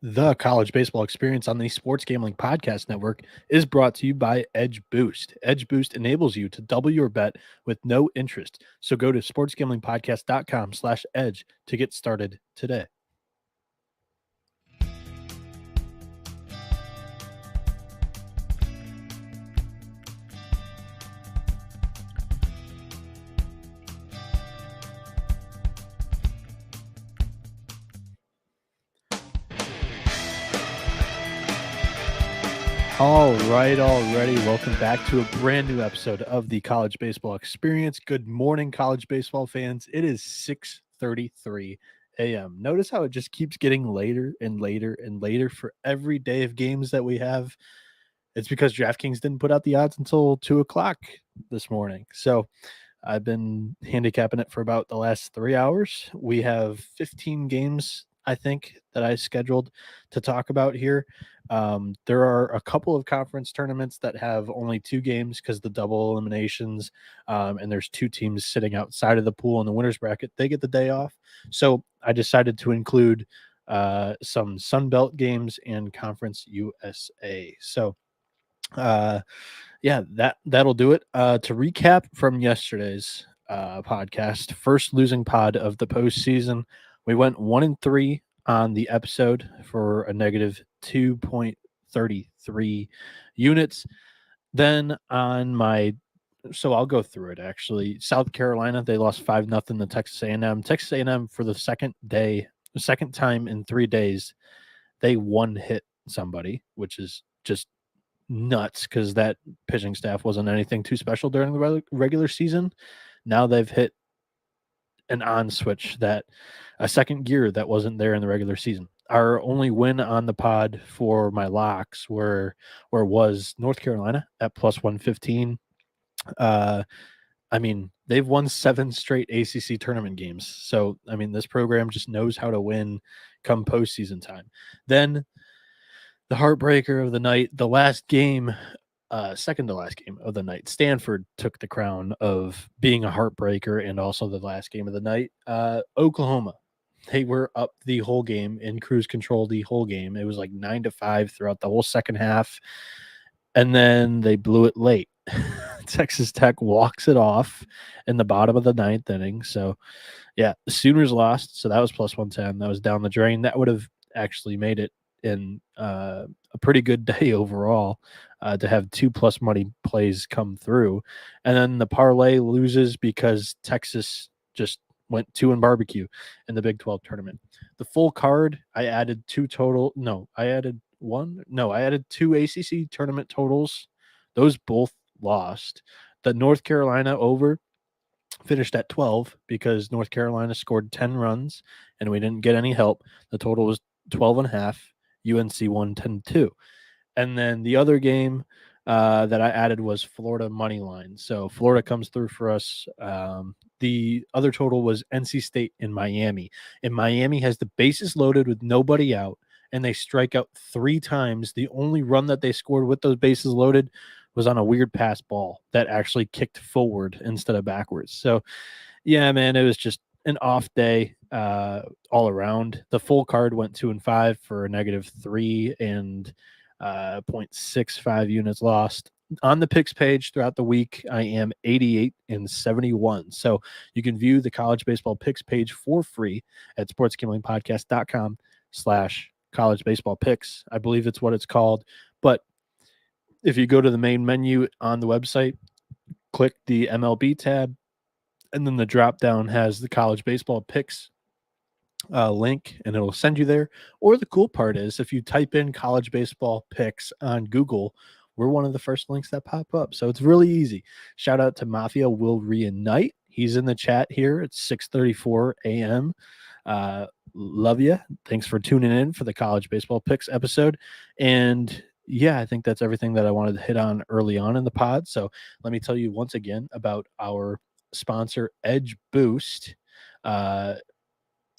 The College Baseball Experience on the Sports Gambling Podcast Network is brought to you by Edge Boost. Edge Boost enables you to double your bet with no interest. So go to sportsgamblingpodcast.com/edge to get started today. All right, already. Welcome back to a brand new episode of the College Baseball Experience. Good morning, college baseball fans. It is 6:33 a.m. Notice how it just keeps getting later and later and later for every day of games that we have. It's because DraftKings didn't put out the odds until 2 o'clock this morning. So I've been handicapping it for about the last 3 hours. We have 15 games, I think, that I scheduled to talk about here. There are a couple of conference tournaments that have only 2 games because the double eliminations, and there's 2 teams sitting outside of the pool in the winner's bracket. They get the day off. So I decided to include some Sun Belt games and Conference USA. So yeah, that'll do it. To recap from yesterday's podcast, first losing pod of the postseason, we went 1-3 on the episode for a negative 2.33 units. Then on my so I'll go through it actually. South Carolina, they lost 5-0 to Texas A&M. Texas A&M for the second time in 3 days, they one hit somebody, which is just nuts because that pitching staff wasn't anything too special during the regular season. Now they've hit an on switch, that a second gear that wasn't there in the regular season. Our only win on the pod for my locks was North Carolina at plus 115. I mean, they've won 7 straight ACC tournament games. So, I mean, this program just knows how to win come postseason time. Then the heartbreaker of the night, the last game, second to last game of the night, Stanford took the crown of being a heartbreaker and also the last game of the night. Oklahoma, they were up the whole game in cruise control the whole game. It was like 9-5 throughout the whole second half, and then they blew it late. Texas Tech walks it off in the bottom of the 9th inning. So, yeah, the Sooners lost, so that was plus 110. That was down the drain. That would have actually made it in a pretty good day overall to have 2+ money plays come through. And then the parlay loses because Texas just went 2 in barbecue in the Big 12 tournament. The full card, I added 2 total. No, I added 1. No, I added 2 ACC tournament totals. Those both lost. The North Carolina over finished at 12 because North Carolina scored 10 runs and we didn't get any help. The total was 12.5. UNC won 10-2. And then the other game that I added was Florida money line. So Florida comes through for us. The other total was NC State in Miami. And Miami has the bases loaded with nobody out, and they strike out 3 times. The only run that they scored with those bases loaded was on a weird pass ball that actually kicked forward instead of backwards. So, yeah, man, it was just an off day all around. The full card went 2-5 for a negative 3 and 0.65 units lost. On the picks page throughout the week, I am 88-71. So you can view the college baseball picks page for free at sportsgamblingpodcast.com/college baseball picks. I believe it's what it's called. But if you go to the main menu on the website, click the MLB tab, and then the drop down has the college baseball picks link, and it'll send you there. Or the cool part is if you type in college baseball picks on Google, we're one of the first links that pop up. So it's really easy. Shout out to Mafia Will Reunite. He's in the chat here at 6:34 a.m. Love you. Thanks for tuning in for the college baseball picks episode. And yeah, I think that's everything that I wanted to hit on early on in the pod. So let me tell you once again about our sponsor, Edge Boost.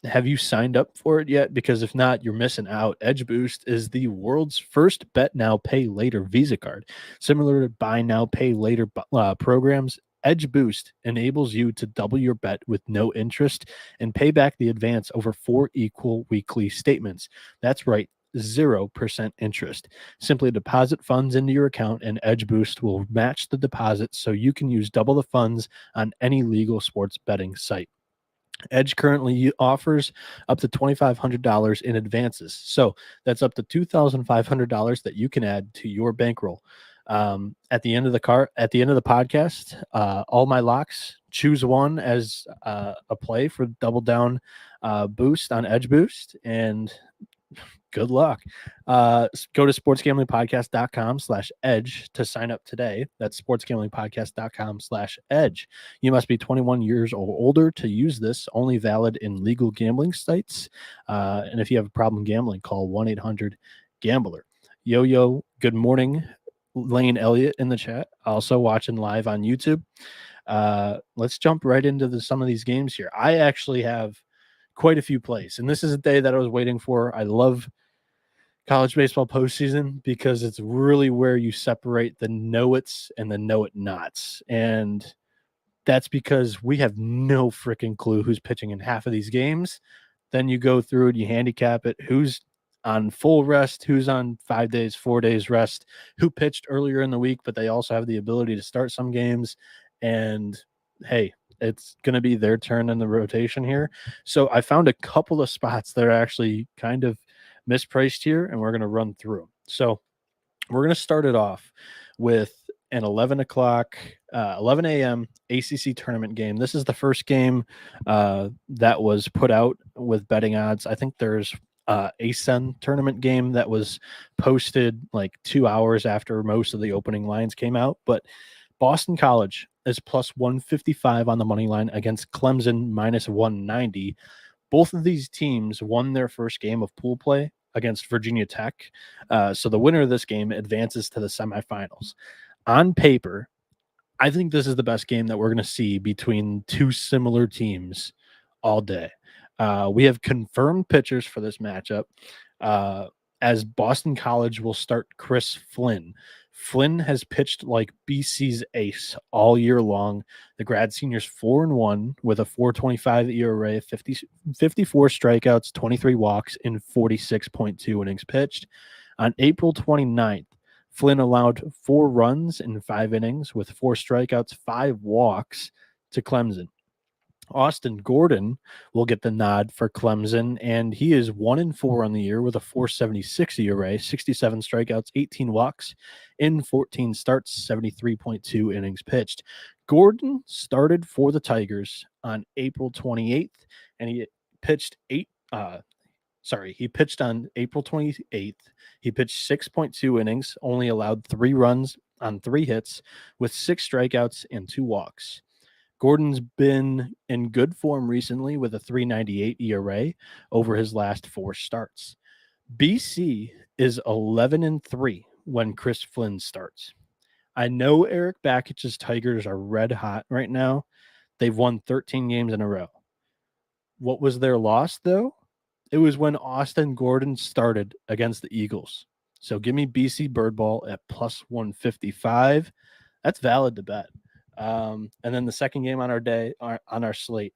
Have you signed up for it yet? Because if not, you're missing out. Edge Boost is the world's first bet now, pay later Visa card. Similar to buy now, pay later programs, Edge Boost enables you to double your bet with no interest and pay back the advance over 4 equal weekly statements. That's right. 0% interest. Simply deposit funds into your account, and Edge Boost will match the deposit so you can use double the funds on any legal sports betting site. Edge currently offers up to $2,500 in advances. So that's up to $2,500 that you can add to your bankroll. At the end of the podcast, all my locks, choose one as a play for double down boost on Edge Boost, and good luck. Go to sportsgamblingpodcast.com/edge to sign up today. That's sportsgamblingpodcast.com/edge. You must be 21 years or older to use this, only valid in legal gambling sites. And if you have a problem gambling, call 1-800-GAMBLER. Yo, good morning, Lane Elliott in the chat, also watching live on YouTube. Let's jump right into some of these games here. I actually have quite a few plays, and this is a day that I was waiting for. I love college baseball postseason because it's really where you separate the know-its and the know-it-nots. And that's because we have no freaking clue who's pitching in half of these games. Then you go through and you handicap it, who's on full rest, who's on 5 days, 4 days rest, who pitched earlier in the week, but they also have the ability to start some games. And hey, it's going to be their turn in the rotation here. So I found a couple of spots that are actually kind of mispriced here, and we're going to run through them. So we're going to start it off with an 11 a.m. ACC tournament game. This is the first game that was put out with betting odds. I think there's ASUN tournament game that was posted like 2 hours after most of the opening lines came out. But Boston College is plus 155 on the money line against Clemson minus 190. Both of these teams won their first game of pool play against Virginia Tech. So the winner of this game advances to the semifinals. On paper, I think this is the best game that we're going to see between two similar teams all day. We have confirmed pitchers for this matchup, as Boston College will start Chris Flynn. Flynn has pitched like BC's ace all year long. The grad senior's 4-1 with a 4.25 ERA, 54 strikeouts, 23 walks in 46.2 innings pitched. On April 29th, Flynn allowed 4 runs in 5 innings with 4 strikeouts, 5 walks to Clemson. Austin Gordon will get the nod for Clemson, and he is 1-4 on the year with a 4.76 ERA, 67 strikeouts, 18 walks in 14 starts, 73.2 innings pitched. Gordon started for the Tigers on April 28th, and he pitched he pitched on April 28th. He pitched 6.2 innings, only allowed 3 runs on 3 hits with 6 strikeouts and 2 walks. Gordon's been in good form recently with a 3.98 ERA over his last 4 starts. BC is 11-3 when Chris Flynn starts. I know Eric Bakic's Tigers are red hot right now. They've won 13 games in a row. What was their loss, though? It was when Austin Gordon started against the Eagles. So give me BC Birdball at plus 155. That's valid to bet. And then the second game on our slate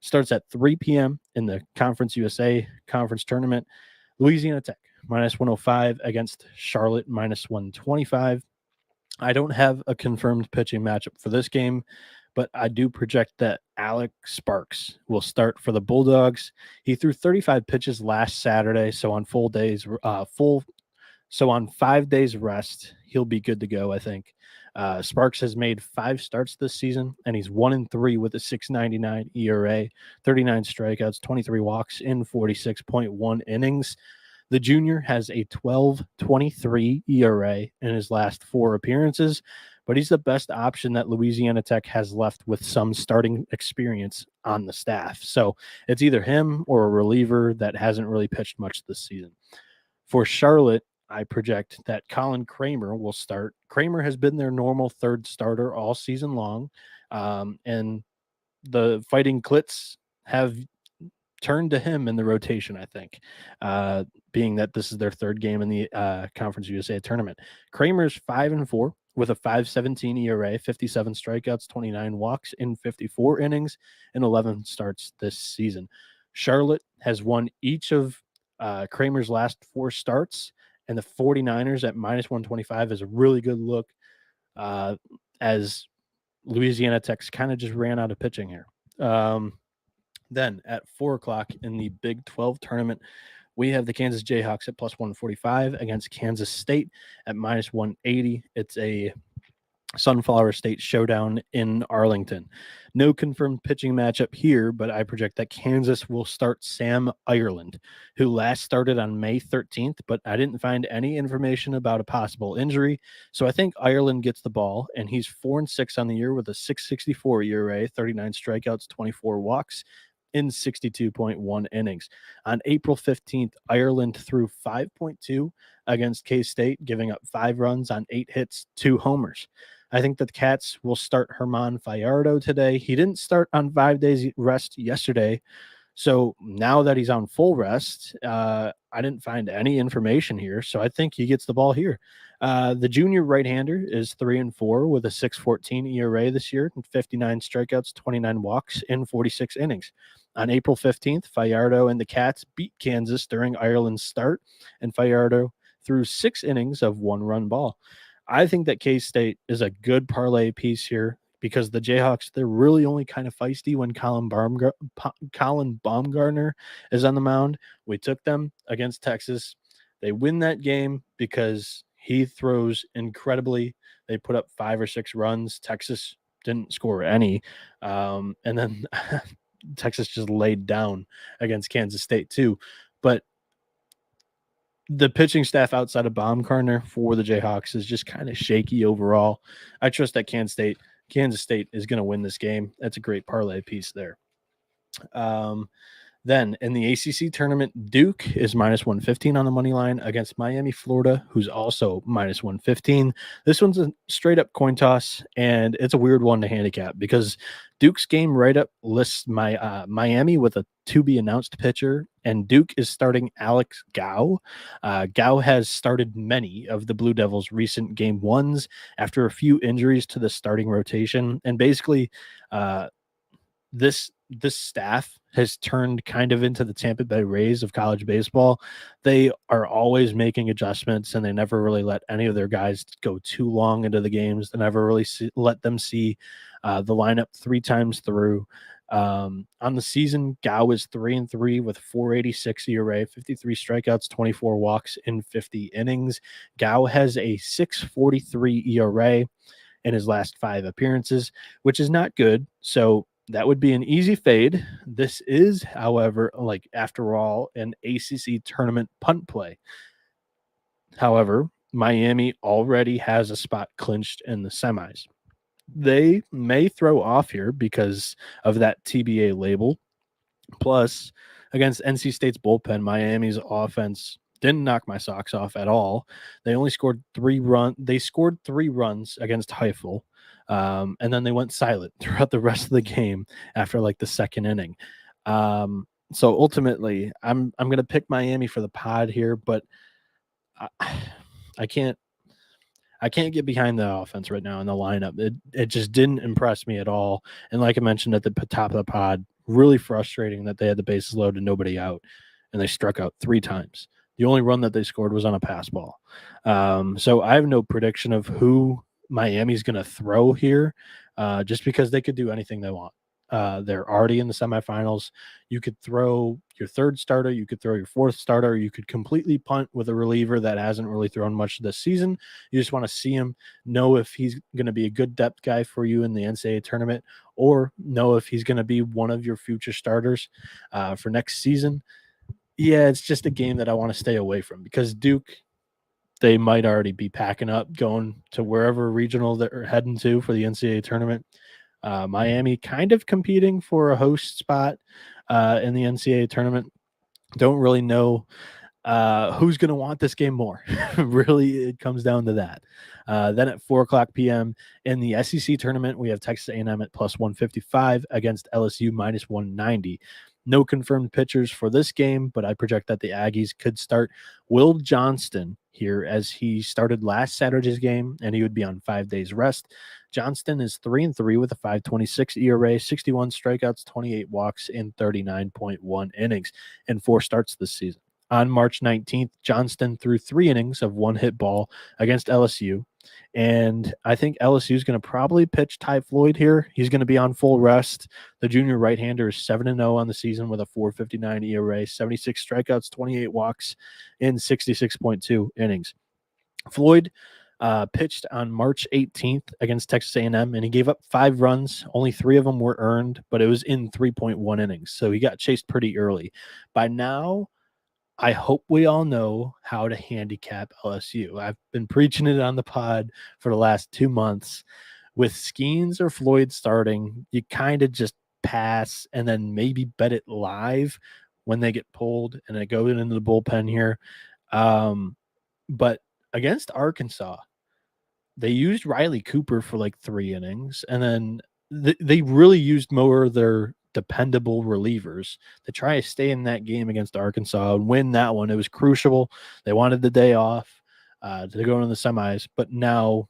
starts at 3 p.m. in the Conference USA Conference Tournament. Louisiana Tech minus 105 against Charlotte minus 125. I don't have a confirmed pitching matchup for this game, but I do project that Alec Sparks will start for the Bulldogs. He threw 35 pitches last Saturday, so on 5 days rest, he'll be good to go, I think. Sparks has made 5 starts this season, and he's 1-3 with a 6.99 ERA, 39 strikeouts, 23 walks in 46.1 innings. The junior has a 12.23 ERA in his last 4 appearances, but he's the best option that Louisiana Tech has left with some starting experience on the staff. So it's either him or a reliever that hasn't really pitched much this season. For Charlotte, I project that Colin Kramer will start. Kramer has been their normal 3rd starter all season long, and the Fighting Clits have turned to him in the rotation, I think, being that this is their 3rd game in the Conference USA tournament. Kramer's 5-4 with a 5.17 ERA, 57 strikeouts, 29 walks in 54 innings, and 11 starts this season. Charlotte has won each of Kramer's last 4 starts, and the 49ers at -125 is a really good look, as Louisiana Tech's kind of just ran out of pitching here. Then at 4 o'clock in the Big 12 tournament, we have the Kansas Jayhawks at +145 against Kansas State at -180. It's a Sunflower State showdown in Arlington. No confirmed pitching matchup here, but I project that Kansas will start Sam Ireland, who last started on May 13th, but I didn't find any information about a possible injury. So I think Ireland gets the ball, and he's 4-6 on the year with a 6.64 ERA, 39 strikeouts, 24 walks in 62.1 innings. On April 15th, Ireland threw 5.2 against K-State, giving up 5 runs on 8 hits, 2 homers. I think that the Cats will start Herman Fajardo today. He didn't start on 5 days rest yesterday. So now that he's on full rest, I didn't find any information here. So I think he gets the ball here. The junior right-hander is 3-4 with a 6.14 ERA this year, and 59 strikeouts, 29 walks in 46 innings. On April 15th, Fajardo and the Cats beat Kansas during Ireland's start, and Fajardo threw 6 innings of 1-run ball. I think that K-State is a good parlay piece here because the Jayhawks, they're really only kind of feisty when Colin Baumgartner is on the mound. We took them against Texas. They win that game because he throws incredibly. They put up 5 or 6 runs. Texas didn't score any. And then Texas just laid down against Kansas State too. But the pitching staff outside of Baumgartner for the Jayhawks is just kind of shaky overall. I trust that Kansas State is going to win this game. That's a great parlay piece there. Then in the ACC tournament, Duke is -115 on the money line against Miami, Florida, who's also -115. This one's a straight up coin toss, and it's a weird one to handicap because Duke's game right up lists Miami with a to be announced pitcher, and Duke is starting Alex Gao. Gao has started many of the Blue Devils' recent game ones after a few injuries to the starting rotation, and basically, this staff has turned kind of into the Tampa Bay Rays of college baseball. They are always making adjustments, and they never really let any of their guys go too long into the games. They never really let them see the lineup 3 times through. On the season, Gao is 3-3 with 4.86 ERA, 53 strikeouts, 24 walks in 50 innings. Gao has a 6.43 ERA in his last 5 appearances, which is not good. So that would be an easy fade. This is, however, like after all, an ACC tournament punt play. However, Miami already has a spot clinched in the semis. They may throw off here because of that TBA label. Plus, against NC State's bullpen, Miami's offense didn't knock my socks off at all. They only scored 3 runs. They scored 3 runs against Heifel. And then they went silent throughout the rest of the game after like the second inning. So ultimately, I'm going to pick Miami for the pod here, but I can't get behind the offense right now in the lineup. It just didn't impress me at all. And like I mentioned at the top of the pod, really frustrating that they had the bases loaded and nobody out, and they struck out 3 times. The only run that they scored was on a pass ball. So I have no prediction of who Miami's going to throw here, just because they could do anything they want. They're already in the semifinals. You could throw your 3rd starter, you could throw your 4th starter, you could completely punt with a reliever that hasn't really thrown much this season. You just want to see him, know if he's going to be a good depth guy for you in the NCAA tournament, or know if he's going to be one of your future starters for next season. Yeah, it's just a game that I want to stay away from because Duke, they might already be packing up, going to wherever regional they're heading to for the NCAA tournament. Miami kind of competing for a host spot in the NCAA tournament. Don't really know who's going to want this game more. Really, it comes down to that. Then at 4:00 p.m. in the SEC tournament, we have Texas A&M at +155 against LSU -190. No confirmed pitchers for this game, but I project that the Aggies could start Will Johnston here as he started last Saturday's game, and he would be on 5 days rest. Johnston is 3-3 with a 5.26 ERA, 61 strikeouts, 28 walks in 39.1 innings, and 4 starts this season. on March 19th, Johnston threw 3 innings of one hit ball against LSU. And I think LSU is going to probably pitch Ty Floyd here. He's going to be on full rest. The junior right-hander is 7-0 on the season with a 4.59 ERA, 76 strikeouts, 28 walks in 66.2 innings. Floyd pitched on March 18th against Texas A&M, and he gave up 5 runs. Only 3 of them were earned, but it was in 3.1 innings. So he got chased pretty early. By now, I hope we all know how to handicap LSU. I've been preaching it on the pod for the last 2 months. With Skeens or Floyd starting, you kind of just pass and then maybe bet it live when they get pulled and they go into the bullpen here. But against Arkansas, they used Riley Cooper for like 3 innings, and then they really used more of their dependable relievers to try to stay in that game against Arkansas and win that one. It was crucial. They wanted the day off to go into the semis, but now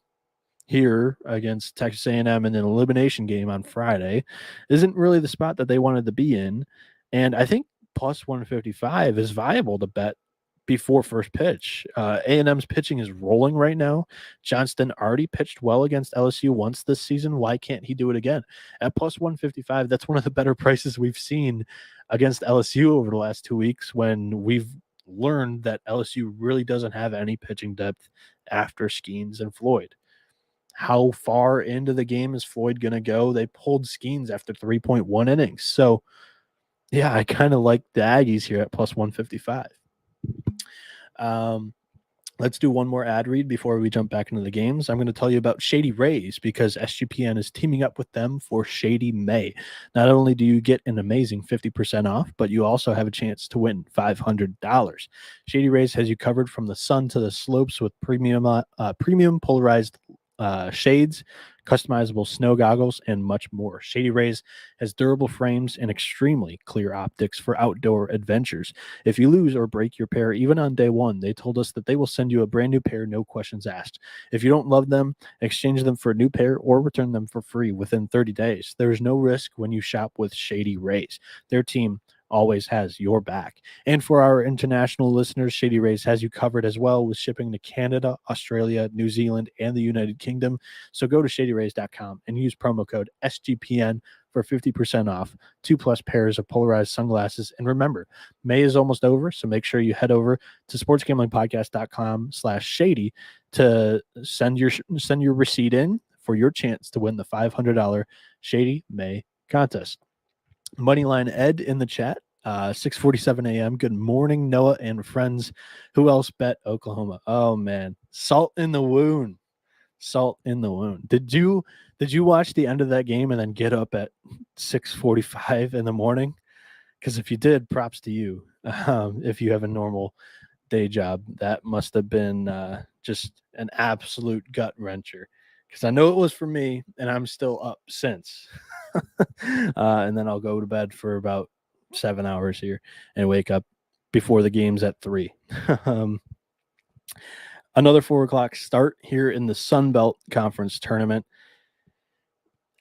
here against Texas A&M in an elimination game on Friday isn't really the spot that they wanted to be in. And I think plus 155 is viable to bet before first pitch. A&M's pitching is rolling right now. Johnston already pitched well against LSU once this season. Why can't he do it again? At plus 155, that's one of the better prices we've seen against LSU over the last 2 weeks when we've learned that LSU really doesn't have any pitching depth after Skeens and Floyd. How far into the game is Floyd going to go? They pulled Skeens after 3.1 innings. So, yeah, I kind of like the Aggies here at plus 155. Let's do one more ad read before we jump back into the games. I'm going to tell you about Shady Rays because sg.pn is teaming up with them for Shady May. Not only do you get an amazing 50% off, but you also have a chance to win $500. Shady Rays has you covered from the sun to the slopes with premium polarized shades, customizable snow goggles, and much more. Shady Rays has durable frames and extremely clear optics for outdoor adventures. If you lose or break your pair, even on day one, they told us that they will send you a brand new pair, no questions asked. If you don't love them, exchange them for a new pair or return them for free within 30 days. There is no risk when you shop with Shady Rays. Their team always has your back. And for our international listeners, Shady Rays has you covered as well with shipping to Canada, Australia, New Zealand, and the United Kingdom. So go to shadyrays.com and use promo code SGPN for 50% off 2+ pairs of polarized sunglasses. And remember, May is almost over, so make sure you head over to sportsgamblingpodcast.com/shady to send your receipt in for your chance to win the $500 Shady May contest. Moneyline Ed in the chat, 6:47 a.m. Good morning, Noah and friends. Who else bet Oklahoma? Oh man, salt in the wound. Salt in the wound. Did you watch the end of that game and then get up at 6:45 in the morning? Because if you did, props to you. If you have a normal day job, that must have been just an absolute gut wrencher. Because I know it was for me, and I'm still up since. And then I'll go to bed for about 7 hours here and wake up before the game's at 3. Another 4 o'clock start here in the Sun Belt Conference tournament.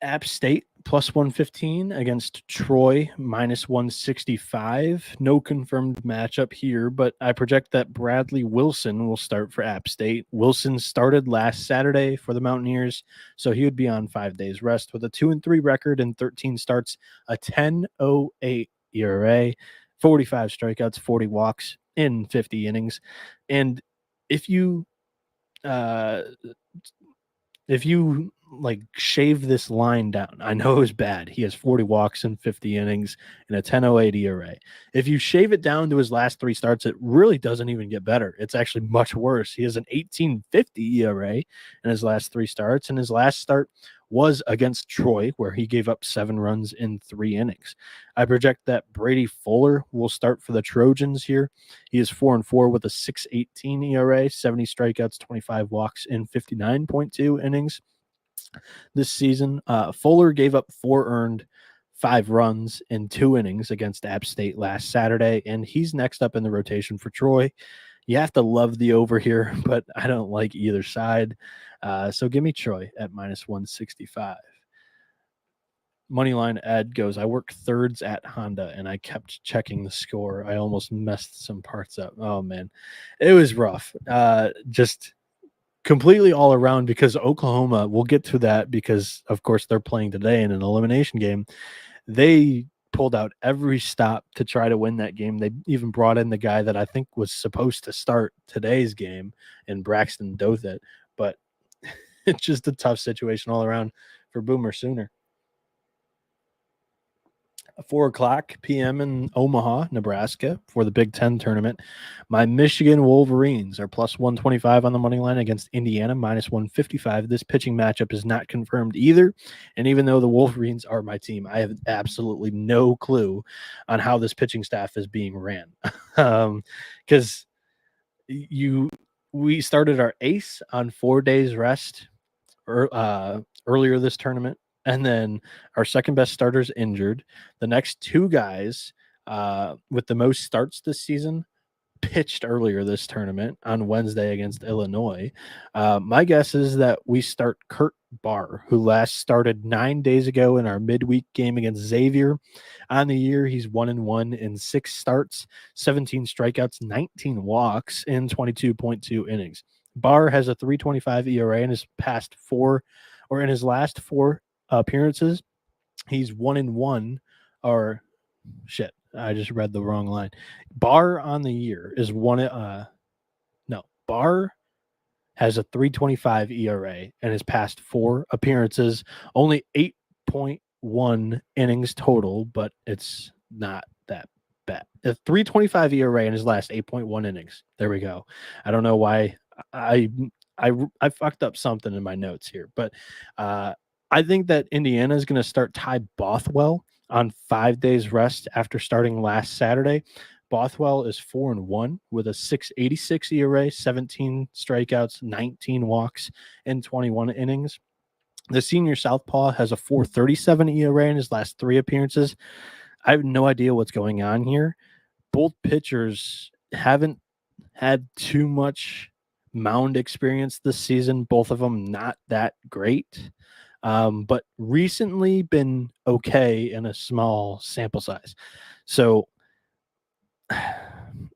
App State plus 115 against Troy minus 165. No confirmed matchup here, but I project that Bradley Wilson will start for App State. Wilson started last Saturday for the Mountaineers, so he would be on 5 days rest with a 2-3 record and 13 starts, a 10.08 ERA, 45 strikeouts, 40 walks in 50 innings. And if you like shave this line down, I know it was bad. He has 40 walks in 50 innings and a 10.08 ERA. If you shave it down to his last 3 starts, it really doesn't even get better. It's actually much worse. He has an 18.50 ERA in his last 3 starts, and his last start was against Troy, where he gave up 7 runs in 3 innings. I project that Brady Fuller will start for the Trojans here. He is 4-4 with a 6.18 ERA, 70 strikeouts, 25 walks in 59.2 innings. This season, Fuller gave up 4 earned, 5 runs in 2 innings against App State last Saturday, and he's next up in the rotation for Troy. You have to love the over here, but I don't like either side. So give me Troy at minus 165. Moneyline Ed goes, I work thirds at Honda and I kept checking the score. I almost messed some parts up. Oh man, it was rough. Just completely all around, because Oklahoma, we'll get to that because of course they're playing today in an elimination game. They pulled out every stop to try to win that game. They even brought in the guy that I think was supposed to start today's game in Braxton Dothit, but it's just a tough situation all around for Boomer Sooner. 4:00 p.m. in Omaha, Nebraska for the Big Ten tournament. My Michigan Wolverines are plus 125 on the money line against Indiana, minus 155. This pitching matchup is not confirmed either. And even though the Wolverines are my team, I have absolutely no clue on how this pitching staff is being ran. Because we started our ace on 4 days rest earlier this tournament, and then our second best starter's injured. The next two guys with the most starts this season pitched earlier this tournament on Wednesday against Illinois. My guess is that we start Kurt Barr, who last started 9 days ago in our midweek game against Xavier. On the year, he's 1-1 in 6 starts, 17 strikeouts, 19 walks in 22.2 innings. Barr has a 3.25 ERA in his last 4 appearances. He's 1-1, or shit, I just read the wrong line. Barr on the year is Barr has a 3.25 ERA in his past 4 appearances, only 8.1 innings total, but it's not that bad. A 3.25 ERA in his last 8.1 innings. There we go. I don't know why I fucked up something in my notes here, but I think that Indiana is going to start Ty Bothwell on 5 days rest after starting last Saturday. Bothwell is 4-1 with a 6.86 ERA, 17 strikeouts, 19 walks in 21 innings. The senior southpaw has a 4.37 ERA in his last 3 appearances. I have no idea what's going on here. Both pitchers haven't had too much mound experience this season. Both of them not that great, but recently been okay in a small sample size. So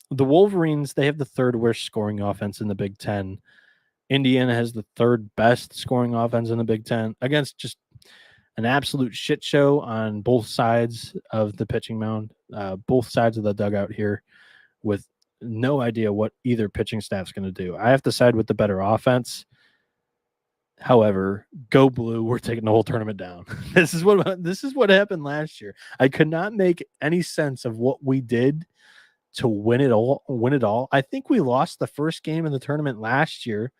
the Wolverines, they have the 3rd worst scoring offense in the Big Ten. Indiana has the 3rd best scoring offense in the Big Ten against just an absolute shit show on both sides of the pitching mound, both sides of the dugout here, with no idea what either pitching staff's going to do. I have to side with the better offense. However, go blue. We're taking the whole tournament down. This is what happened last year. I could not make any sense of what we did to win it all. I think we lost the first game in the tournament last year,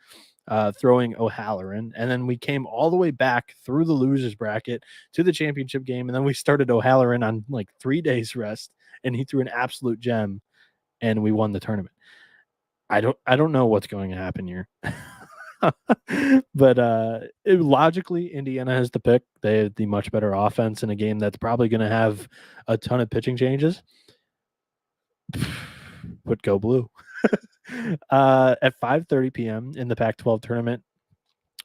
throwing O'Halloran, and then we came all the way back through the losers bracket to the championship game, and then we started O'Halloran on like 3 days rest, and he threw an absolute gem, and we won the tournament. I don't know what's going to happen here. But logically, Indiana has the pick. They have the much better offense in a game that's probably going to have a ton of pitching changes. But go blue. At 5:30 p.m. in the Pac-12 tournament,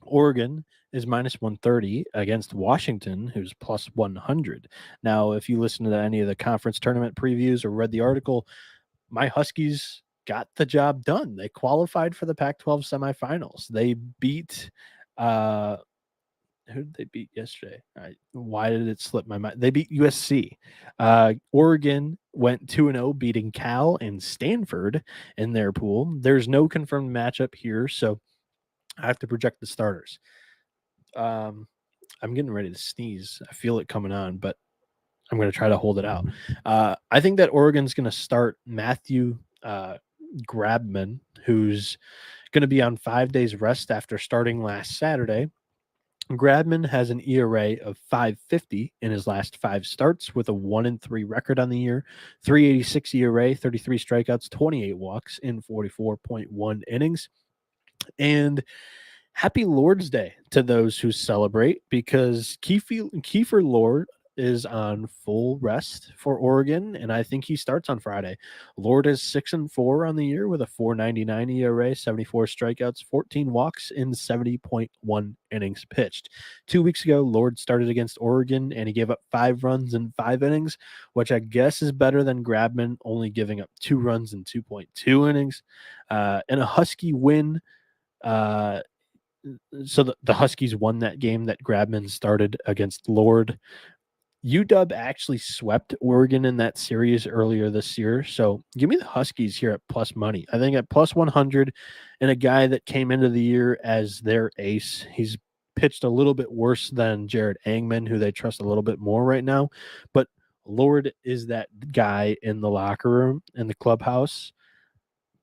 Oregon is minus 130 against Washington, who's plus 100. Now, if you listen to any of the conference tournament previews or read the article, my Huskies got the job done. They qualified for the Pac-12 semifinals. They beat who did they beat yesterday? Why did it slip my mind? They beat USC. Oregon went 2-0, beating Cal and Stanford in their pool. There's no confirmed matchup here, so I have to project the starters. I'm getting ready to sneeze. I feel it coming on, but I'm going to try to hold it out. I think that Oregon's going to start Matthew Grabman, who's going to be on 5 days rest after starting last Saturday. Grabman has an ERA of 5.50 in his last 5 starts with a 1-3 record on the year, 3.86 ERA, 33 strikeouts, 28 walks in 44.1 innings. And happy Lord's Day to those who celebrate, because Kiefer Lord is on full rest for Oregon, and I think he starts on Friday. Lord is 6-4 on the year with a 4.99 ERA, 74 strikeouts, 14 walks in 70.1 innings pitched. 2 weeks ago, Lord started against Oregon, and he gave up 5 runs in 5 innings, which I guess is better than Grabman only giving up 2 runs in 2.2 innings. In a Husky win, so the Huskies won that game that Grabman started against Lord. UW actually swept Oregon in that series earlier this year. So give me the Huskies here at plus money. I think at plus 100, and a guy that came into the year as their ace. He's pitched a little bit worse than Jared Angman, who they trust a little bit more right now. But Lord is that guy in the locker room, in the clubhouse.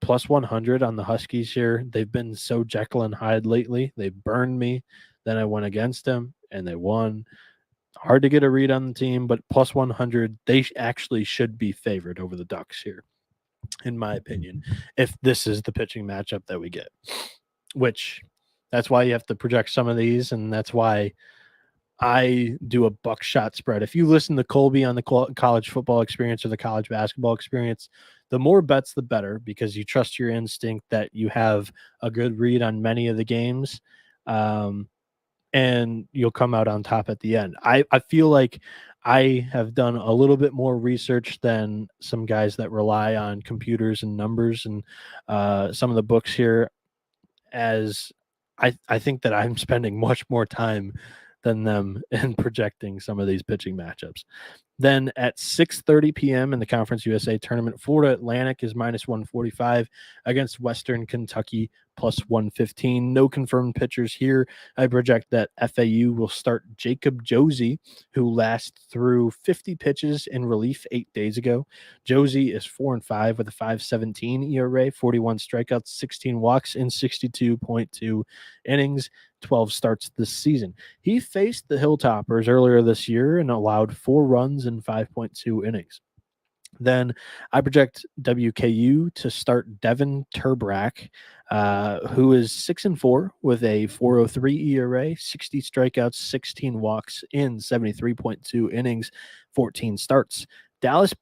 Plus 100 on the Huskies here. They've been so Jekyll and Hyde lately. They burned me. Then I went against them, and they won. Hard to get a read on the team, but plus 100, they actually should be favored over the Ducks here, in my opinion, if this is the pitching matchup that we get. Which, that's why you have to project some of these, and that's why I do a buckshot spread. If you listen to Colby on the college football experience or the college basketball experience, the more bets, the better, because you trust your instinct that you have a good read on many of the games, and you'll come out on top at the end. I feel like I have done a little bit more research than some guys that rely on computers and numbers and some of the books here, as I think that I'm spending much more time than them in projecting some of these pitching matchups. Then at 6:30 p.m. in the Conference USA tournament, Florida Atlantic is minus 145 against Western Kentucky plus 115. No confirmed pitchers here. I project that FAU will start Jacob Josie, who last threw 50 pitches in relief 8 days ago. Josie is 4-5 with a 5.17 ERA, 41 strikeouts, 16 walks in 62.2 innings. 12 starts this season. He faced the Hilltoppers earlier this year and allowed 4 runs in 5.2 innings. Then I project WKU to start Devin Turbrack, who is 6-4 with a 4.03 ERA, 60 strikeouts, 16 walks in 73.2 innings, 14 starts. Dallas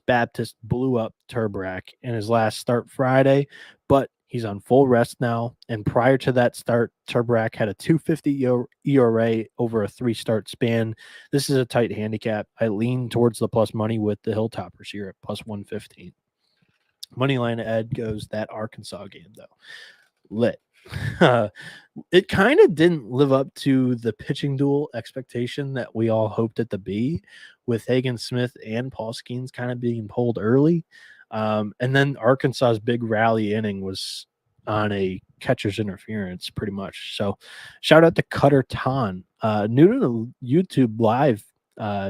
Baptist blew up Turbrack in his last start Friday, but he's on full rest now. And prior to that start, Turbrack had a 2.50 ERA over a 3-start span. This is a tight handicap. I lean towards the plus money with the Hilltoppers here at plus 115. Moneyline Ed goes that Arkansas game, though. Lit. It kind of didn't live up to the pitching duel expectation that we all hoped it to be, with Hagen Smith and Paul Skeens kind of being pulled early. And then Arkansas's big rally inning was on a catcher's interference, pretty much. So shout out to Cutter Ton, new to the YouTube live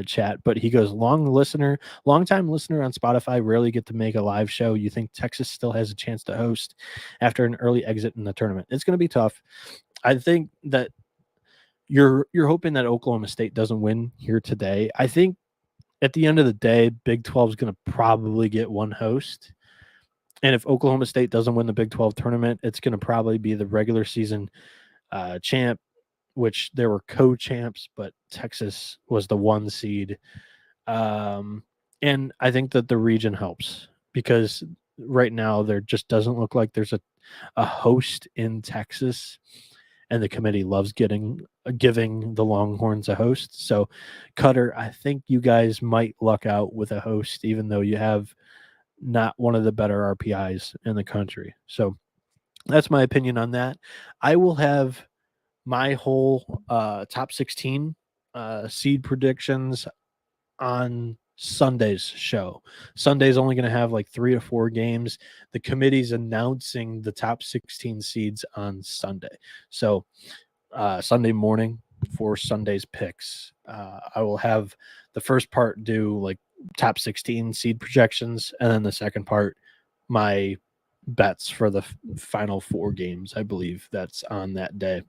chat, but he goes, long time listener on Spotify, rarely get to make a live show. You think Texas still has a chance to host after an early exit in the tournament? It's going to be tough. I think that you're hoping that Oklahoma State doesn't win here today. I think at the end of the day, Big 12 is going to probably get one host. And if Oklahoma State doesn't win the Big 12 tournament, it's going to probably be the regular season champ, which there were co-champs, but Texas was the 1 seed. And I think that the region helps, because right now there just doesn't look like there's a host in Texas, and the committee loves giving the Longhorns a host. So, Cutter, I think you guys might luck out with a host, even though you have not one of the better RPIs in the country. So that's my opinion on that. I will have my whole top 16 seed predictions on Sunday's show. Sunday's only going to have like 3 to 4 games. The committee's announcing the top 16 seeds on Sunday. So Sunday morning for Sunday's picks, I will have the first part do like top 16 seed projections, and then the second part, my bets for the final 4 games, I believe that's on that day.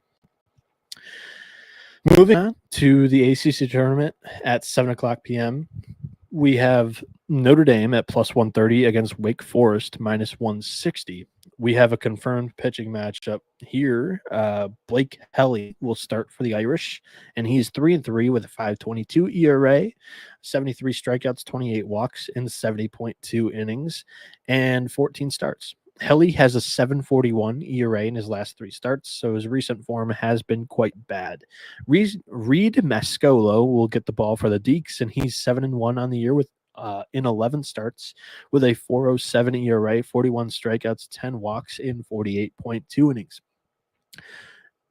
Moving on to the ACC tournament at 7:00 p.m., we have Notre Dame at plus 130 against Wake Forest minus 160. we have a confirmed pitching matchup here. Blake Helly will start for the Irish, and he's 3-3 with a 5.22 ERA, 73 strikeouts, 28 walks in 70.2 innings, and 14 starts. Helly has a 7.41 ERA in his last 3 starts, so his recent form has been quite bad. Reed Mascolo will get the ball for the Deeks, and he's 7-1 on the year with in 11 starts with a 4.07 ERA, 41 strikeouts, 10 walks in 48.2 innings.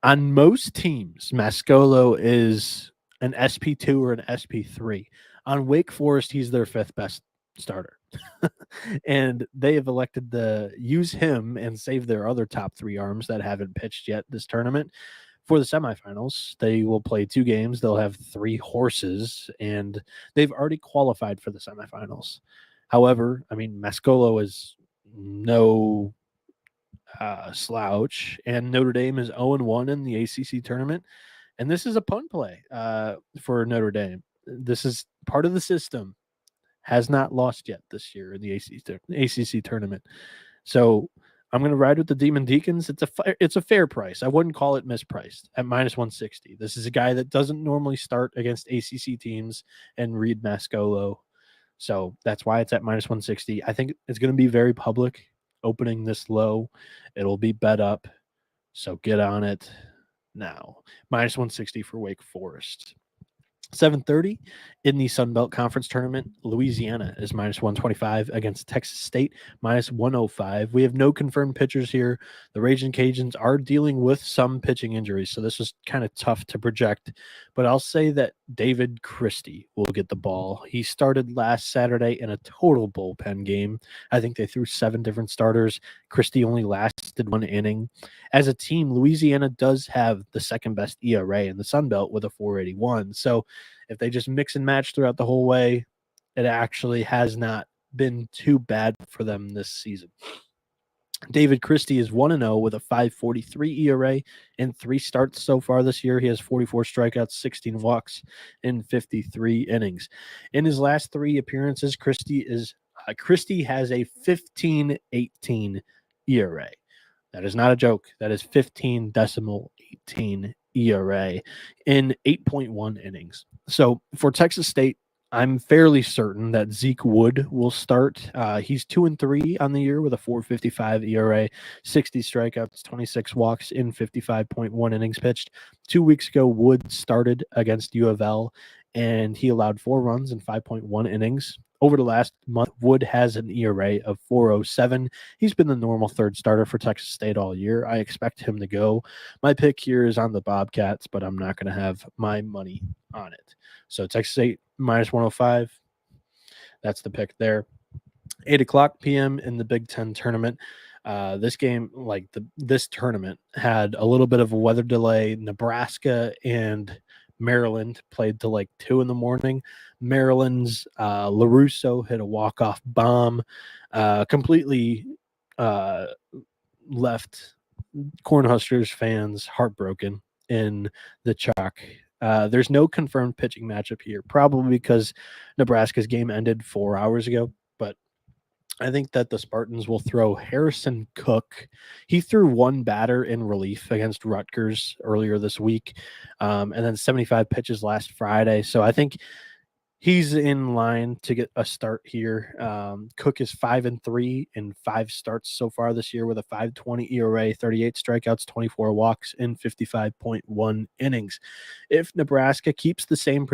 On most teams, Mascolo is an SP2 or an SP3. On Wake Forest, he's their 5th best starter. And they have elected to use him and save their other top 3 arms that haven't pitched yet this tournament. For the semifinals, they will play 2 games. They'll have 3 horses, and they've already qualified for the semifinals. However, I mean, Mascolo is no slouch, and Notre Dame is 0-1 in the ACC tournament. And this is a punt play for Notre Dame. This is part of the system. Has not lost yet this year in the ACC tournament. So I'm going to ride with the Demon Deacons. It's a fair price. I wouldn't call it mispriced at -160. This is a guy that doesn't normally start against ACC teams and Reed Mascolo. So that's why it's at -160. I think it's going to be very public opening this low. It'll be bet up. So get on it now. -160 for Wake Forest. 7:30 in the Sun Belt Conference Tournament. Louisiana is -125 against Texas State, -105. We have no confirmed pitchers here. The Raging Cajuns are dealing with some pitching injuries, so this is kind of tough to project. But I'll say that David Christie will get the ball. He started last Saturday in a total bullpen game. I think they threw 7 different starters. Christie only lasted 1 inning. As a team, Louisiana does have the 2nd best ERA in the Sun Belt with a 4.81. So if they just mix and match throughout the whole way, it actually has not been too bad for them this season. David Christie is 1-0 with a 5.43 ERA in 3 starts so far this year. He has 44 strikeouts, 16 walks in 53 innings. In his last 3 appearances, Christie has a 15.18 ERA. That is not a joke. That is 15.18 ERA in 8.1 innings. So for Texas State, I'm fairly certain that Zeke Wood will start. He's 2-3 on the year with a 4.55 ERA, 60 strikeouts, 26 walks in 55.1 innings pitched. 2 weeks ago, Wood started against U of L, and he allowed 4 runs in 5.1 innings. Over the last month, Wood has an ERA of 4.07. He's been the normal 3rd starter for Texas State all year. I expect him to go. My pick here is on the Bobcats, but I'm not going to have my money on it. So Texas State -105. That's the pick there. 8:00 p.m. in the Big Ten tournament. This game, this tournament, had a little bit of a weather delay. Nebraska and Maryland played till 2 in the morning. Maryland's LaRusso hit a walk-off bomb, completely left Cornhuskers fans heartbroken in the chalk. There's no confirmed pitching matchup here, probably because Nebraska's game ended 4 hours ago. But I think that the Spartans will throw Harrison Cook. He threw 1 batter in relief against Rutgers earlier this week, and then 75 pitches last Friday. So I think he's in line to get a start here. Cook is 5-3 in 5 starts so far this year with a 5.20 ERA, 38 strikeouts, 24 walks in 55.1 innings. If Nebraska keeps the same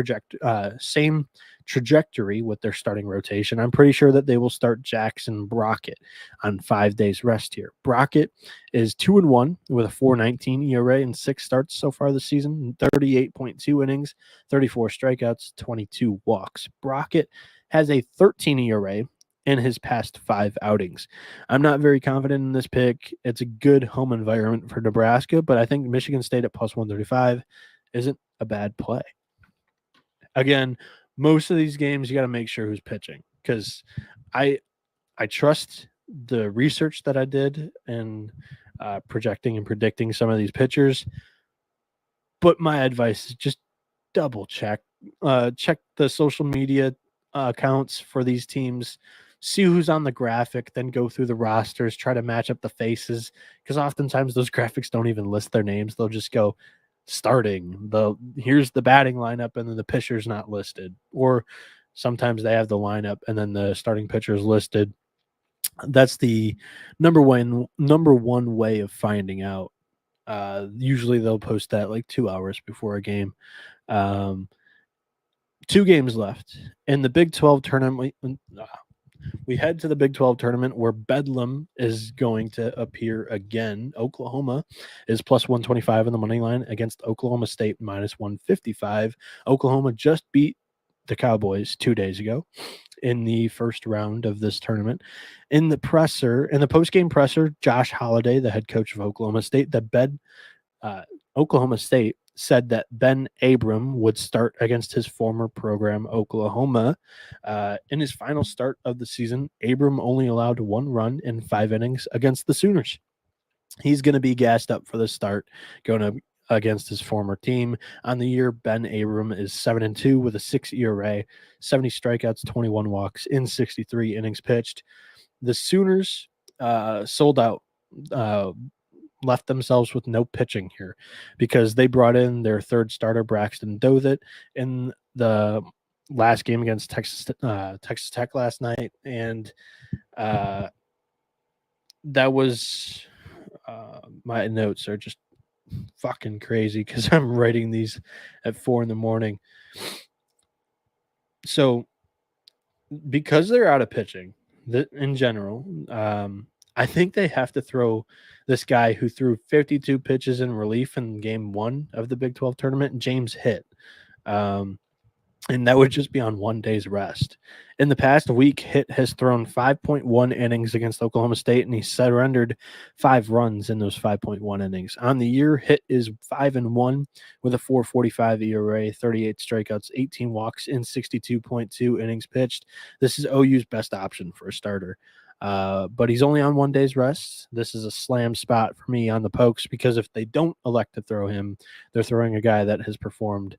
trajectory with their starting rotation, I'm pretty sure that they will start Jackson Brockett on 5 days rest here. Brockett is 2-1 with a 4.19 ERA in 6 starts so far this season, 38.2 innings, 34 strikeouts, 22 walks. Brockett has a 13 ERA in his past 5 outings. I'm not very confident in this pick. It's a good home environment for Nebraska, but I think Michigan State at +135 isn't a bad play. Again, most of these games, you got to make sure who's pitching, because I trust the research that I did and projecting and predicting some of these pitchers. But my advice is just double check the social media accounts for these teams. see who's on the graphic, then go through the rosters, try to match up the faces, because oftentimes those graphics don't even list their names. They'll just go starting. Here's the batting lineup, and then the pitcher's not listed. Or sometimes they have the lineup and then the starting pitcher is listed. That's the number one way of finding out. Usually they'll post that like 2 hours before a game. 2 games left in the Big 12 tournament. We head to the Big 12 tournament where Bedlam is going to appear again. Oklahoma is plus 125 on the money line against Oklahoma State minus 155. Oklahoma just beat the Cowboys 2 days ago in the first round of this tournament. In the post-game presser, Josh Holliday, the head coach of Oklahoma State, Oklahoma State said that Ben Abram would start against his former program, Oklahoma. In his final start of the season, Abram only allowed 1 run in 5 innings against the Sooners. He's going to be gassed up for the start, going against his former team. On the year, Ben Abram is 7-2 with a 6 ERA, 70 strikeouts, 21 walks in 63 innings pitched. The Sooners sold out, left themselves with no pitching here because they brought in their third starter, Braxton Dothit, in the last game against Texas Tech last night. And that was my notes are just fucking crazy because I'm writing these at 4 a.m. So because they're out of pitching in general, I think they have to throw this guy who threw 52 pitches in relief in game 1 of the Big 12 tournament, James Hitt. And that would just be on 1 day's rest. In the past week, Hitt has thrown 5.1 innings against Oklahoma State, and he surrendered 5 runs in those 5.1 innings. On the year, Hitt is 5-1 with a 4.45 ERA, 38 strikeouts, 18 walks in 62.2 innings pitched. This is OU's best option for a starter. But he's only on 1 day's rest. This is a slam spot for me on the Pokes because if they don't elect to throw him, they're throwing a guy that has performed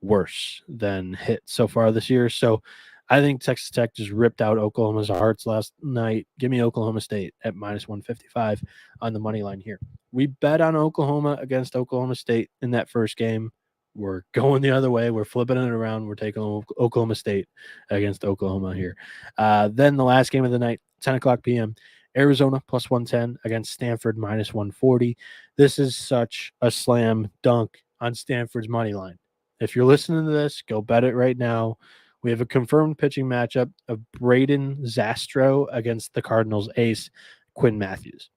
worse than Hitt so far this year. So I think Texas Tech just ripped out Oklahoma's hearts last night. Give me Oklahoma State at minus 155 on the money line here. We bet on Oklahoma against Oklahoma State in that first game. We're going the other way. We're flipping it around. We're taking Oklahoma State against Oklahoma here. Then the last game of the night, 10 o'clock p.m., Arizona plus 110 against Stanford minus 140. This is such a slam dunk on Stanford's money line. If you're listening to this, go bet it right now. We have a confirmed pitching matchup of Braden Zastro against the Cardinals ace, Quinn Matthews.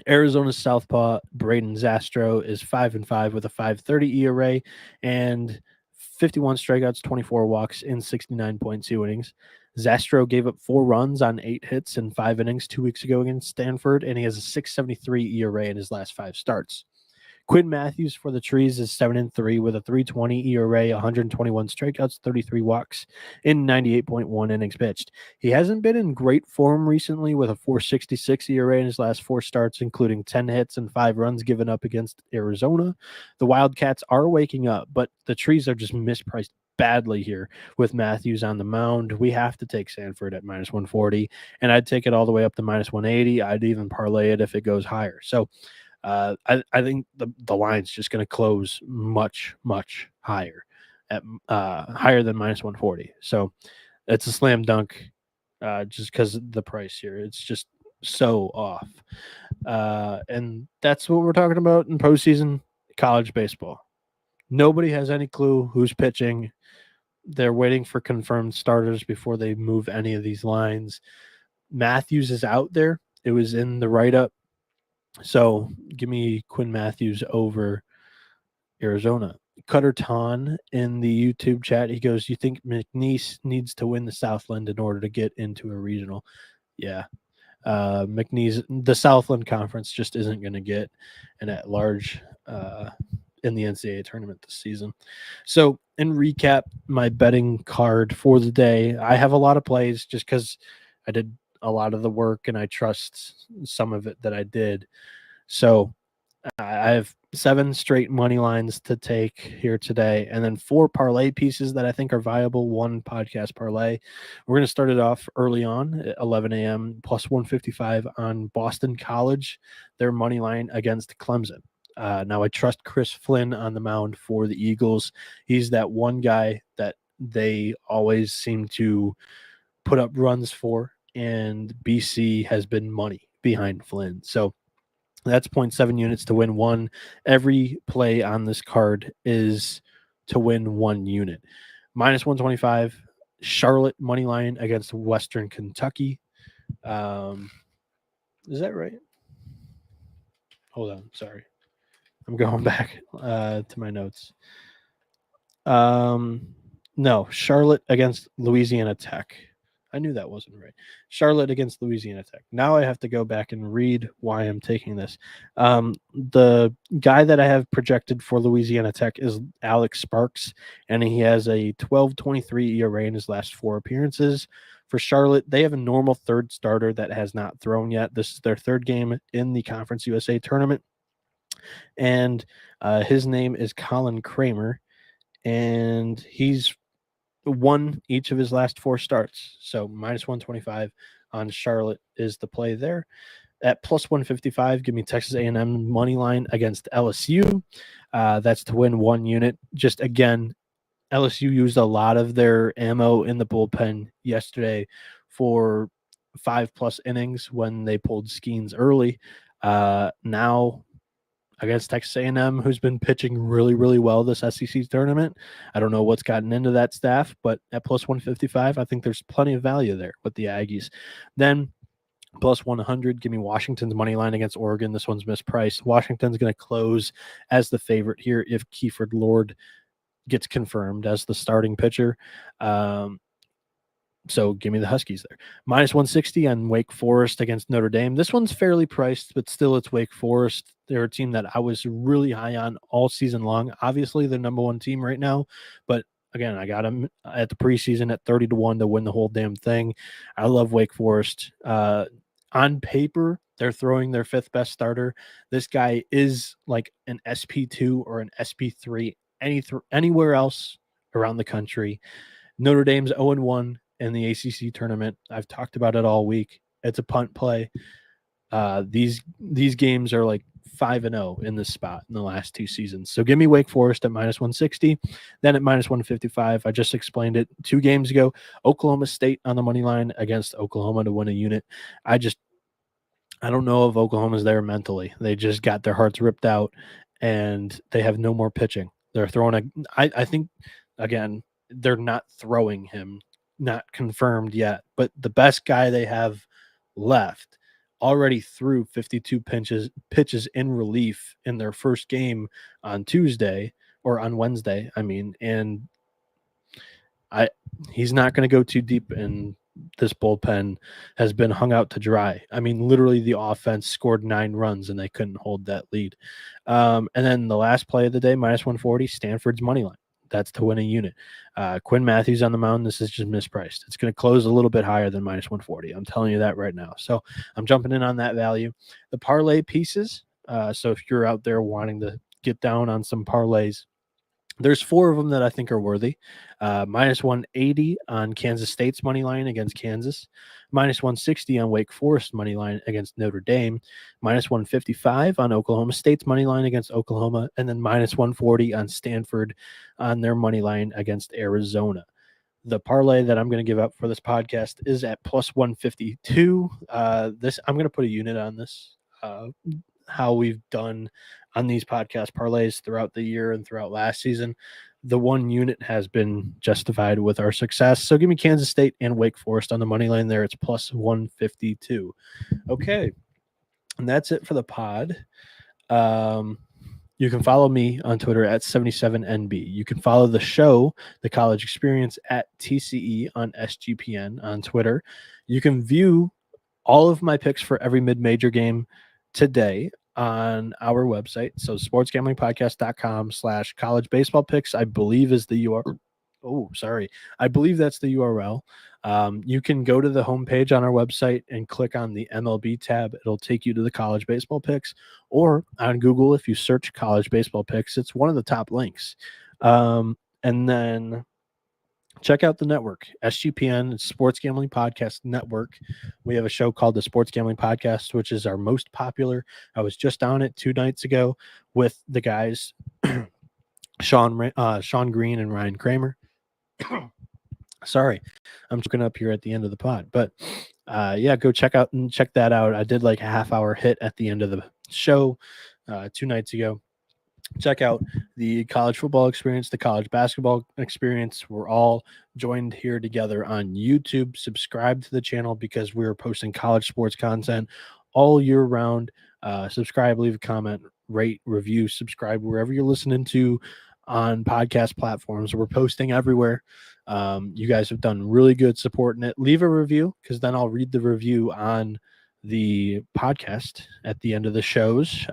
Arizona's southpaw, Braden Zastro, is 5-5 with a 5.30 ERA and 51 strikeouts, 24 walks in 69.2 innings. Zastro gave up 4 runs on 8 hits in 5 innings 2 weeks ago against Stanford, and he has a 6.73 ERA in his last 5 starts. Quinn Matthews for the Trees is 7-3 with a 3.20 ERA, 121 strikeouts, 33 walks in 98.1 innings pitched. He hasn't been in great form recently with a 4.66 ERA in his last 4 starts, including 10 hits and 5 runs given up against Arizona. The Wildcats are waking up, but the Trees are just mispriced badly here with Matthews on the mound. We have to take Sanford at minus 140, and I'd take it all the way up to minus 180. I'd even parlay it if it goes higher. So I think the line's just going to close much, much higher at higher than minus 140. So it's a slam dunk just because of the price here. It's just so off. And that's what we're talking about in postseason college baseball. Nobody has any clue who's pitching. They're waiting for confirmed starters before they move any of these lines. Matthews is out there. It was in the write-up. So give me Quinn Matthews over Arizona. Cutter Ton in the YouTube chat, he goes, you think McNeese needs to win the Southland in order to get into a regional? Yeah. McNeese, the Southland Conference just isn't going to get an at-large in the NCAA tournament this season. So in recap, my betting card for the day, I have a lot of plays just because I did a lot of the work and I trust some of it that I did. So I have 7 straight money lines to take here today, and then 4 parlay pieces that I think are viable. 1 podcast parlay. We're going to start it off early on at 11 a.m. plus 155 on Boston College, their money line against Clemson. Now, I trust Chris Flynn on the mound for the Eagles. He's that one guy that they always seem to put up runs for, and BC has been money behind Flynn. So that's 0.7 units to win 1. Every play on this card is to win 1 unit. Minus 125, Charlotte money line against Western Kentucky. Is that right? Hold on, sorry. I'm going back to my notes. No, Charlotte against Louisiana Tech. I knew that wasn't right. Charlotte against Louisiana Tech. Now I have to go back and read why I'm taking this. The guy that I have projected for Louisiana Tech is Alex Sparks, and he has a 12.23 ERA in his last 4 appearances. For Charlotte, they have a normal third starter that has not thrown yet. This is their 3rd game in the Conference USA tournament, and his name is Colin Kramer, and he's won each of his last 4 starts. So minus 125 on Charlotte is the play there. At plus 155, give me Texas A&M money line against LSU. That's to win 1 unit. Just again, LSU used a lot of their ammo in the bullpen yesterday for 5+ innings when they pulled Skeens early. Now against Texas A&M, who's been pitching really, really well this SEC tournament. I don't know what's gotten into that staff, but at plus 155, I think there's plenty of value there with the Aggies. Then plus 100, give me Washington's money line against Oregon. This one's mispriced. Washington's going to close as the favorite here if Kiefer Lord gets confirmed as the starting pitcher. So give me the Huskies there. Minus 160 on Wake Forest against Notre Dame. This one's fairly priced, but still it's Wake Forest. They're a team that I was really high on all season long. Obviously, they're number 1 team right now, but again, I got them at the preseason at 30-1 to win the whole damn thing. I love Wake Forest. On paper, they're throwing their 5th best starter. This guy is like an SP2 or an SP3 anywhere else around the country. Notre Dame's 0-1 in the ACC tournament. I've talked about it all week. It's a punt play. These games are like 5-0 in this spot in the last 2 seasons. So give me Wake Forest at minus 160. Then at minus 155, I just explained it 2 games ago. Oklahoma State on the money line against Oklahoma to win a unit. I don't know if Oklahoma's there mentally. They just got their hearts ripped out, and they have no more pitching. They're throwing I think, again, they're not throwing him, not confirmed yet, but the best guy they have left already threw 52 pitches in relief in their first game on Tuesday or on Wednesday. And he's not going to go too deep, and this bullpen has been hung out to dry. Literally the offense scored 9 runs and they couldn't hold that lead. And then the last play of the day, minus 140, Stanford's money line. That's to win a unit. Quinn Matthews on the mound. This is just mispriced. It's going to close a little bit higher than minus 140. I'm telling you that right now. So I'm jumping in on that value. The parlay pieces. So if you're out there wanting to get down on some parlays, there's 4 of them that I think are worthy. Minus 180 on Kansas State's money line against Kansas. Minus 160 on Wake Forest money line against Notre Dame. Minus 155 on Oklahoma State's money line against Oklahoma. And then minus 140 on Stanford on their money line against Arizona. The parlay that I'm going to give up for this podcast is at plus 152. I'm going to put a unit on this. How we've done on these podcast parlays throughout the year and throughout last season, the 1 unit has been justified with our success. So give me Kansas State and Wake Forest on the money line there. It's plus 152. Okay. And that's it for the pod. You can follow me on Twitter at 77NB. You can follow the show, The College Experience, at TCE on sg.pn on Twitter. You can view all of my picks for every mid-major game today on our website. So sportsgamblingpodcast.com/collegebaseballpicks, I believe, is the URL. Oh, sorry. I believe that's the URL. You can go to the homepage on our website and click on the MLB tab. It'll take you to the college baseball picks, or on Google, if you search college baseball picks, it's one of the top links. And then check out the network, SGPN, Sports Gambling Podcast Network. We have a show called the Sports Gambling Podcast, which is our most popular. I was just on it 2 nights ago with the guys, Sean Green and Ryan Kramer. Sorry, I'm choking up here at the end of the pod, but yeah, go check that out. I did like a half-hour hit at the end of the show 2 nights ago. Check out the college football experience, the college basketball experience. We're all joined here together on YouTube. Subscribe to the channel because we're posting college sports content all year round. Subscribe, leave a comment, rate, review, subscribe wherever you're listening to on podcast platforms. We're posting everywhere. You guys have done really good supporting it. Leave a review because then I'll read the review on the podcast at the end of the shows.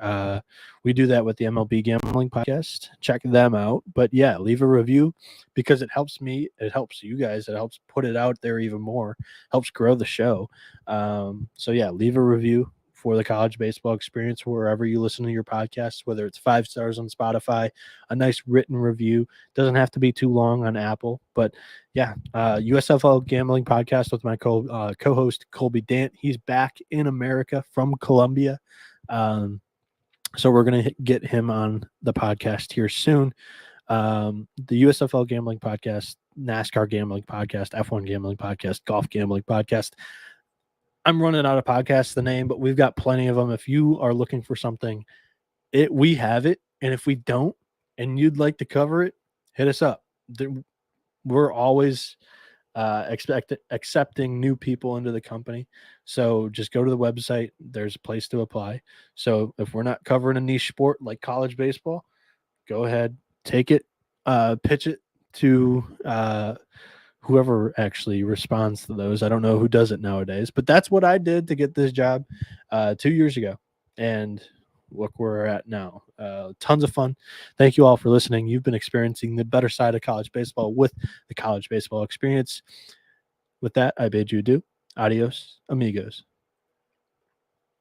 We do that with the MLB Gambling Podcast. Check them out. But yeah, leave a review because it helps me. It helps you guys. It helps put it out there even more. Helps grow the show. So yeah, leave a review for the college baseball experience wherever you listen to your podcasts, whether it's 5 stars on Spotify, a nice written review. Doesn't have to be too long on Apple, but yeah, USFL Gambling Podcast with my co-host Colby Dant. He's back in America from Colombia. So we're going to get him on the podcast here soon. The USFL Gambling Podcast, NASCAR Gambling Podcast, F1 Gambling Podcast, Golf Gambling Podcast. I'm running out of podcasts, the name, but we've got plenty of them. If you are looking for something, we have it. And if we don't, and you'd like to cover it, hit us up. We're always accepting new people into the company. So just go to the website. There's a place to apply. So if we're not covering a niche sport like college baseball, go ahead, take it, pitch it to whoever actually responds to those. I don't know who does it nowadays, but that's what I did to get this job 2 years ago. And look where we're at now. Tons of fun. Thank you all for listening. You've been experiencing the better side of college baseball with the College Baseball Experience. With that, I bid you adieu. Adios, amigos.